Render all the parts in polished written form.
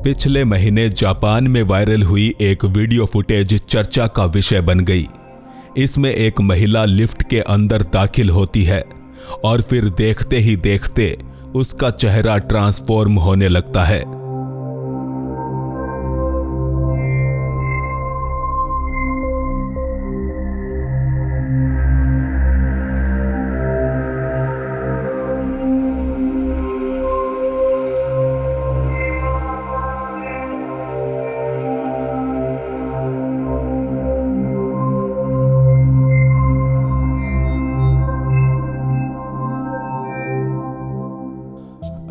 पिछले महीने जापान में वायरल हुई एक वीडियो फुटेज चर्चा का विषय बन गई। इसमें एक महिला लिफ्ट के अंदर दाखिल होती है और फिर देखते ही देखते उसका चेहरा ट्रांसफॉर्म होने लगता है।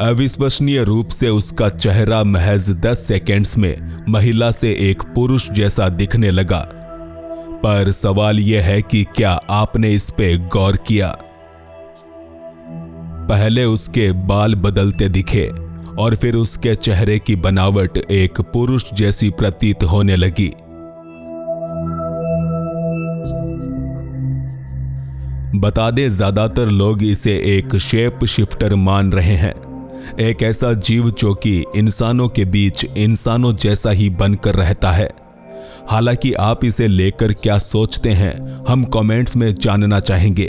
अविश्वसनीय रूप से उसका चेहरा महज 10 सेकंड्स में महिला से एक पुरुष जैसा दिखने लगा। पर सवाल यह है कि क्या आपने इस पे गौर किया? पहले उसके बाल बदलते दिखे और फिर उसके चेहरे की बनावट एक पुरुष जैसी प्रतीत होने लगी। बता दें, ज्यादातर लोग इसे एक शेप शिफ्टर मान रहे हैं, एक ऐसा जीव जो कि इंसानों के बीच इंसानों जैसा ही बनकर रहता है। हालांकि आप इसे लेकर क्या सोचते हैं, हम कमेंट्स में जानना चाहेंगे।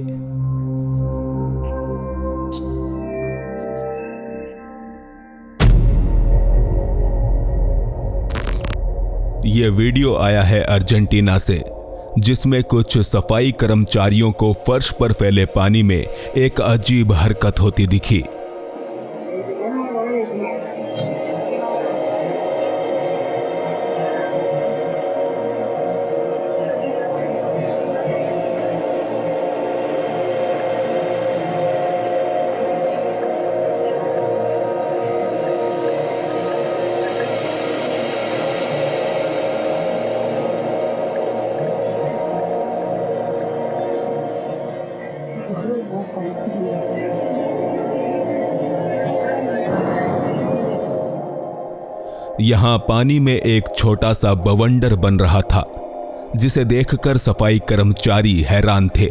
यह वीडियो आया है अर्जेंटीना से, जिसमें कुछ सफाई कर्मचारियों को फर्श पर फैले पानी में एक अजीब हरकत होती दिखी। यहां पानी में एक छोटा सा बवंडर बन रहा था, जिसे देखकर सफाई कर्मचारी हैरान थे।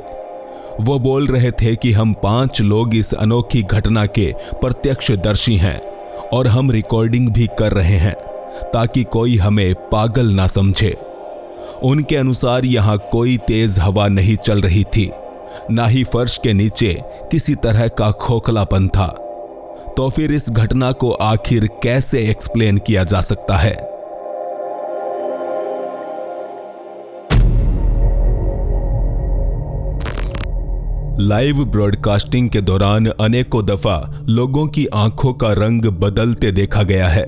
वो बोल रहे थे कि हम 5 लोग इस अनोखी घटना के प्रत्यक्षदर्शी हैं और हम रिकॉर्डिंग भी कर रहे हैं ताकि कोई हमें पागल ना समझे। उनके अनुसार यहां कोई तेज हवा नहीं चल रही थी, ना ही फर्श के नीचे किसी तरह का खोखलापन था। तो फिर इस घटना को आखिर कैसे एक्सप्लेन किया जा सकता है? लाइव ब्रॉडकास्टिंग के दौरान अनेकों दफा लोगों की आंखों का रंग बदलते देखा गया है।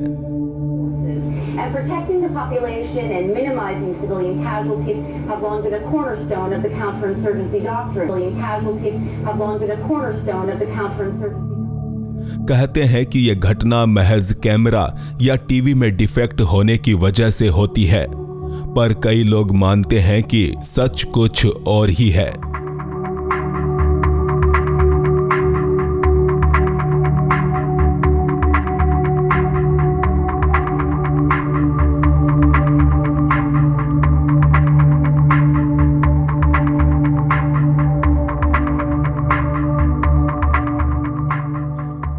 कहते हैं कि यह घटना महज कैमरा या टीवी में डिफेक्ट होने की वजह से होती है, पर कई लोग मानते हैं कि सच कुछ और ही है।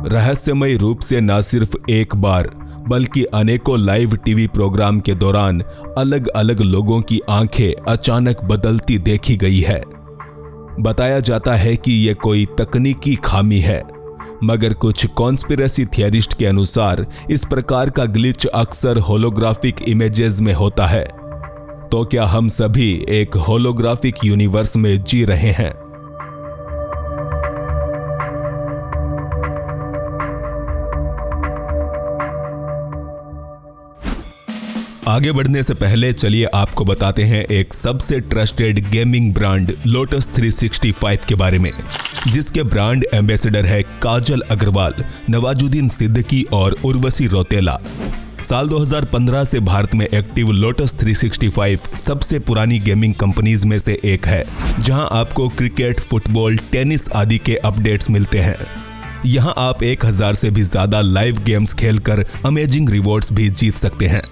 रहस्यमय रूप से न सिर्फ एक बार बल्कि अनेकों लाइव टीवी प्रोग्राम के दौरान अलग अलग लोगों की आंखें अचानक बदलती देखी गई है। बताया जाता है कि यह कोई तकनीकी खामी है, मगर कुछ कॉन्स्पिरेसी थियरिस्ट के अनुसार इस प्रकार का ग्लिच अक्सर होलोग्राफिक इमेजेस में होता है। तो क्या हम सभी एक होलोग्राफिक यूनिवर्स में जी रहे हैं? आगे बढ़ने से पहले चलिए आपको बताते हैं एक सबसे ट्रस्टेड गेमिंग ब्रांड लोटस 365 के बारे में, जिसके ब्रांड एम्बेसडर है काजल अग्रवाल, नवाजुद्दीन सिद्दीकी और उर्वशी रौतेला। साल 2015 से भारत में एक्टिव लोटस 365 सबसे पुरानी गेमिंग कंपनीज में से एक है, जहां आपको क्रिकेट, फुटबॉल, टेनिस आदि के अपडेट्स मिलते हैं। यहां आप 1000 से भी ज्यादा लाइव गेम्स खेलकर अमेजिंग रिवॉर्ड्स भी जीत सकते हैं।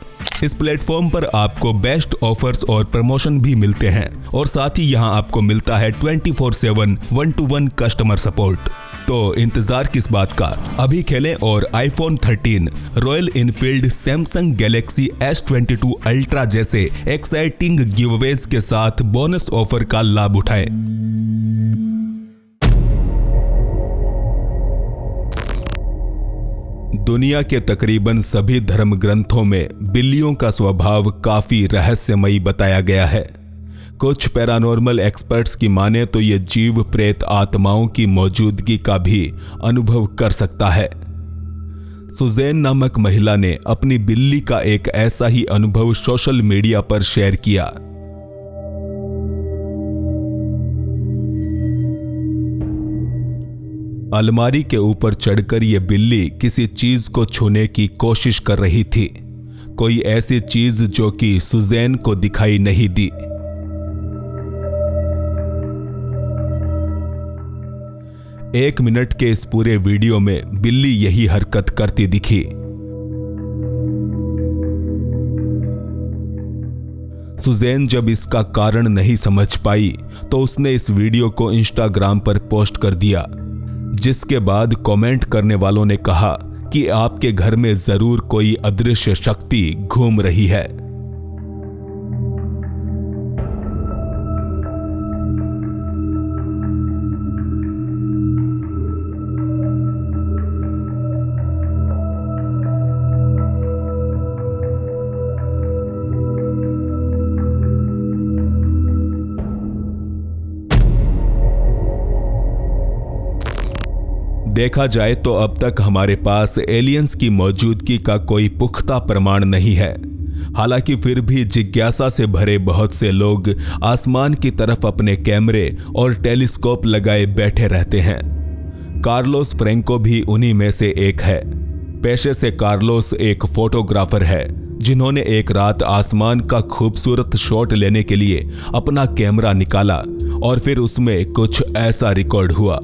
इस प्लेटफॉर्म पर आपको बेस्ट ऑफर्स और प्रमोशन भी मिलते हैं और साथ ही यहां आपको मिलता है 24/7 1-to-1 कस्टमर सपोर्ट। तो इंतजार किस बात का, अभी खेलें और iPhone 13, royal Enfield, Samsung Galaxy S22 ultra जैसे एक्साइटिंग गिवअवेज के साथ बोनस ऑफर का लाभ उठाएं। दुनिया के तकरीबन सभी धर्म ग्रंथों में बिल्लियों का स्वभाव काफी रहस्यमयी बताया गया है। कुछ पैरानॉर्मल एक्सपर्ट्स की माने तो ये जीव प्रेत आत्माओं की मौजूदगी का भी अनुभव कर सकता है। सुजैन नामक महिला ने अपनी बिल्ली का एक ऐसा ही अनुभव सोशल मीडिया पर शेयर किया। अलमारी के ऊपर चढ़कर यह बिल्ली किसी चीज को छूने की कोशिश कर रही थी, कोई ऐसी चीज जो कि सुजैन को दिखाई नहीं दी। एक मिनट के इस पूरे वीडियो में बिल्ली यही हरकत करती दिखी। सुजैन जब इसका कारण नहीं समझ पाई तो उसने इस वीडियो को इंस्टाग्राम पर पोस्ट कर दिया, जिसके बाद कमेंट करने वालों ने कहा कि आपके घर में जरूर कोई अदृश्य शक्ति घूम रही है। देखा जाए तो अब तक हमारे पास एलियंस की मौजूदगी का कोई पुख्ता प्रमाण नहीं है। हालांकि फिर भी जिज्ञासा से भरे बहुत से लोग आसमान की तरफ अपने कैमरे और टेलीस्कोप लगाए बैठे रहते हैं। कार्लोस फ्रेंको भी उन्हीं में से एक है। पेशे से कार्लोस एक फोटोग्राफर है, जिन्होंने एक रात आसमान का खूबसूरत शॉट लेने के लिए अपना कैमरा निकाला और फिर उसमें कुछ ऐसा रिकॉर्ड हुआ।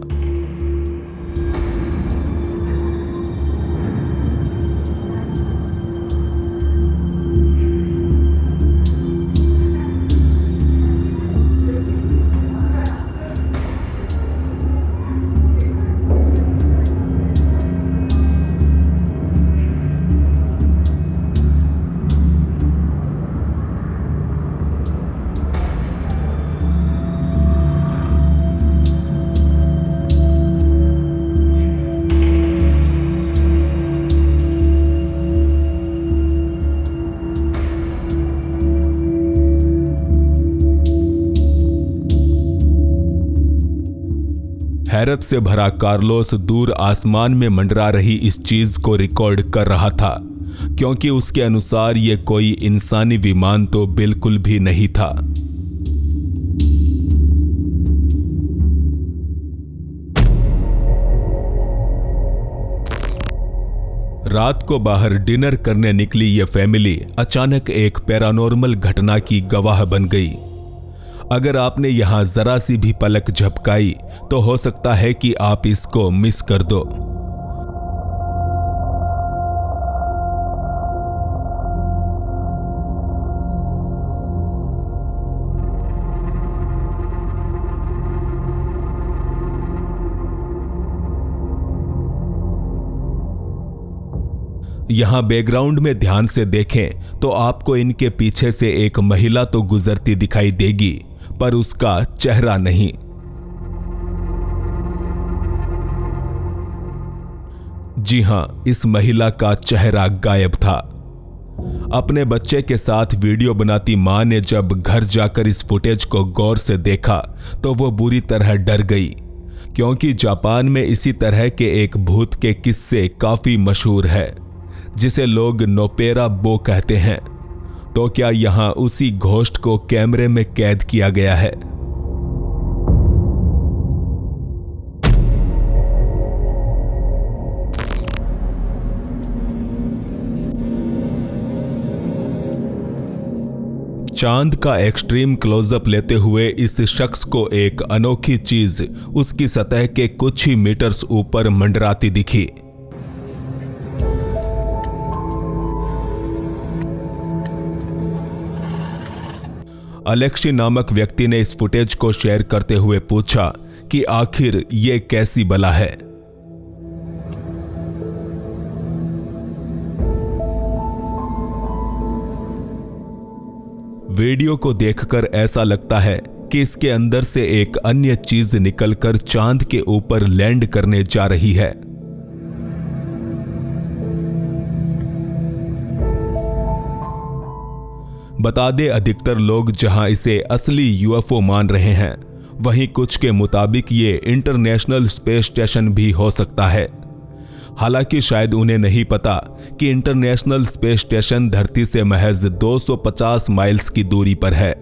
हैरत से भरा कार्लोस दूर आसमान में मंडरा रही इस चीज को रिकॉर्ड कर रहा था, क्योंकि उसके अनुसार यह कोई इंसानी विमान तो बिल्कुल भी नहीं था। रात को बाहर डिनर करने निकली यह फैमिली अचानक एक पैरानॉर्मल घटना की गवाह बन गई। अगर आपने यहां जरा सी भी पलक झपकाई तो हो सकता है कि आप इसको मिस कर दो। यहां बैकग्राउंड में ध्यान से देखें तो आपको इनके पीछे से एक महिला तो गुजरती दिखाई देगी, पर उसका चेहरा नहीं। जी हां, इस महिला का चेहरा गायब था। अपने बच्चे के साथ वीडियो बनाती मां ने जब घर जाकर इस फुटेज को गौर से देखा तो वो बुरी तरह डर गई, क्योंकि जापान में इसी तरह के एक भूत के किस्से काफी मशहूर है, जिसे लोग नोपेरा बो कहते हैं। तो क्या यहां उसी घोस्ट को कैमरे में कैद किया गया है? चांद का एक्सट्रीम क्लोजअप लेते हुए इस शख्स को एक अनोखी चीज उसकी सतह के कुछ ही मीटर्स ऊपर मंडराती दिखी। अलेक्सी नामक व्यक्ति ने इस फुटेज को शेयर करते हुए पूछा कि आखिर ये कैसी बला है। वीडियो को देखकर ऐसा लगता है कि इसके अंदर से एक अन्य चीज निकलकर चांद के ऊपर लैंड करने जा रही है। बता दे, अधिकतर लोग जहां इसे असली यूएफओ मान रहे हैं, वहीं कुछ के मुताबिक ये इंटरनेशनल स्पेस स्टेशन भी हो सकता है। हालांकि शायद उन्हें नहीं पता कि इंटरनेशनल स्पेस स्टेशन धरती से महज 250 माइल्स की दूरी पर है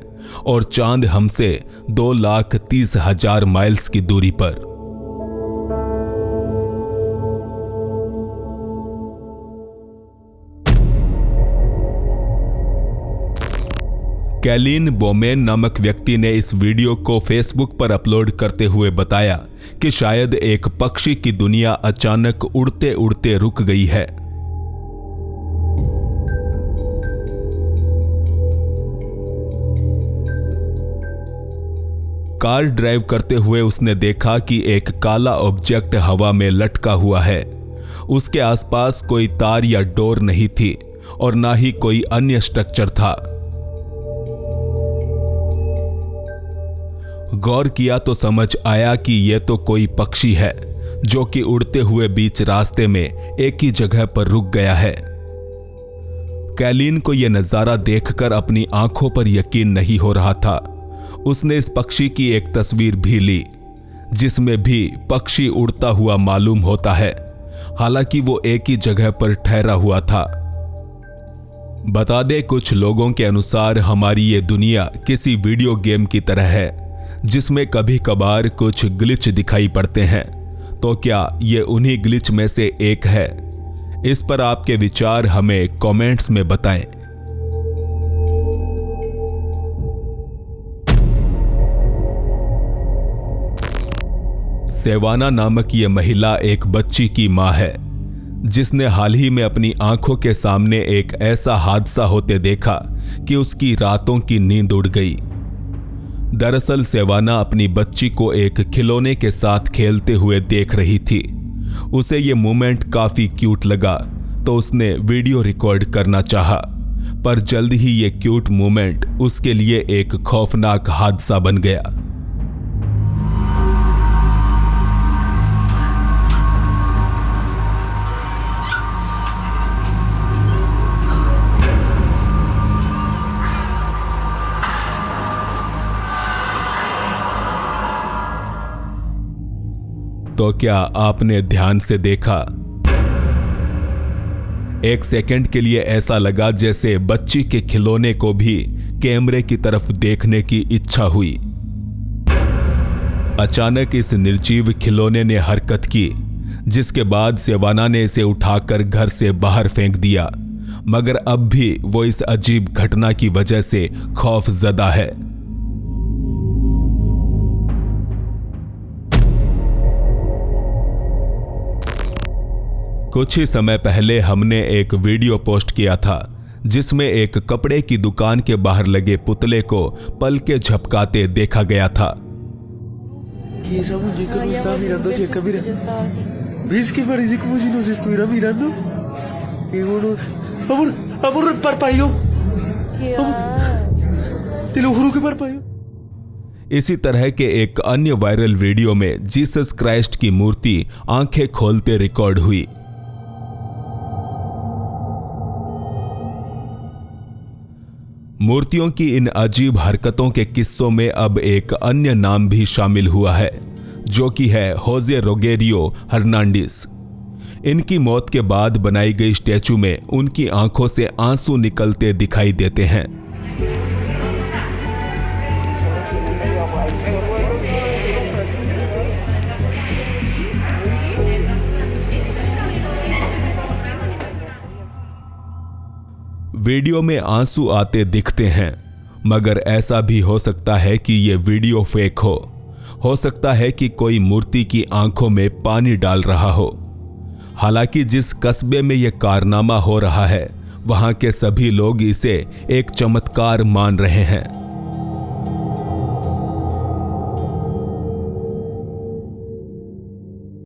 और चांद हमसे 2,30,000 माइल्स की दूरी पर। कैलिन बोमेन नामक व्यक्ति ने इस वीडियो को फेसबुक पर अपलोड करते हुए बताया कि शायद एक पक्षी की दुनिया अचानक उड़ते उड़ते रुक गई है। कार ड्राइव करते हुए उसने देखा कि एक काला ऑब्जेक्ट हवा में लटका हुआ है। उसके आसपास कोई तार या डोर नहीं थी और ना ही कोई अन्य स्ट्रक्चर था। गौर किया तो समझ आया कि यह तो कोई पक्षी है जो कि उड़ते हुए बीच रास्ते में एक ही जगह पर रुक गया है। कैलिन को यह नजारा देखकर अपनी आंखों पर यकीन नहीं हो रहा था। उसने इस पक्षी की एक तस्वीर भी ली जिसमें भी पक्षी उड़ता हुआ मालूम होता है, हालांकि वो एक ही जगह पर ठहरा हुआ था। बता दे, कुछ लोगों के अनुसार हमारी ये दुनिया किसी वीडियो गेम की तरह है जिसमें कभी कभार कुछ ग्लिच दिखाई पड़ते हैं। तो क्या ये उन्हीं ग्लिच में से एक है? इस पर आपके विचार हमें कमेंट्स में बताएं। सेवाना नामक ये महिला एक बच्ची की मां है जिसने हाल ही में अपनी आंखों के सामने एक ऐसा हादसा होते देखा कि उसकी रातों की नींद उड़ गई। दरअसल सेवाना अपनी बच्ची को एक खिलौने के साथ खेलते हुए देख रही थी। उसे ये मोमेंट काफी क्यूट लगा तो उसने वीडियो रिकॉर्ड करना चाहा, पर जल्द ही ये क्यूट मोमेंट उसके लिए एक खौफनाक हादसा बन गया। तो क्या आपने ध्यान से देखा? एक सेकंड के लिए ऐसा लगा जैसे बच्ची के खिलौने को भी कैमरे की तरफ देखने की इच्छा हुई। अचानक इस निर्जीव खिलौने ने हरकत की, जिसके बाद सेवाना ने इसे उठाकर घर से बाहर फेंक दिया, मगर अब भी वो इस अजीब घटना की वजह से खौफजदा है। कुछ ही समय पहले हमने एक वीडियो पोस्ट किया था जिसमें एक कपड़े की दुकान के बाहर लगे पुतले को पल के झपकाते देखा गया था। इसी तरह के एक अन्य वायरल वीडियो में जीसस क्राइस्ट की मूर्ति आंखें खोलते रिकॉर्ड हुई। मूर्तियों की इन अजीब हरकतों के किस्सों में अब एक अन्य नाम भी शामिल हुआ है, जो कि है होजे रोगेरियो हर्नांडिस। इनकी मौत के बाद बनाई गई स्टैचू में उनकी आंखों से आंसू निकलते दिखाई देते हैं। वीडियो में आंसू आते दिखते हैं, मगर ऐसा भी हो सकता है कि यह वीडियो फेक हो सकता है कि कोई मूर्ति की आंखों में पानी डाल रहा हो। हालांकि जिस कस्बे में यह कारनामा हो रहा है, वहां के सभी लोग इसे एक चमत्कार मान रहे हैं।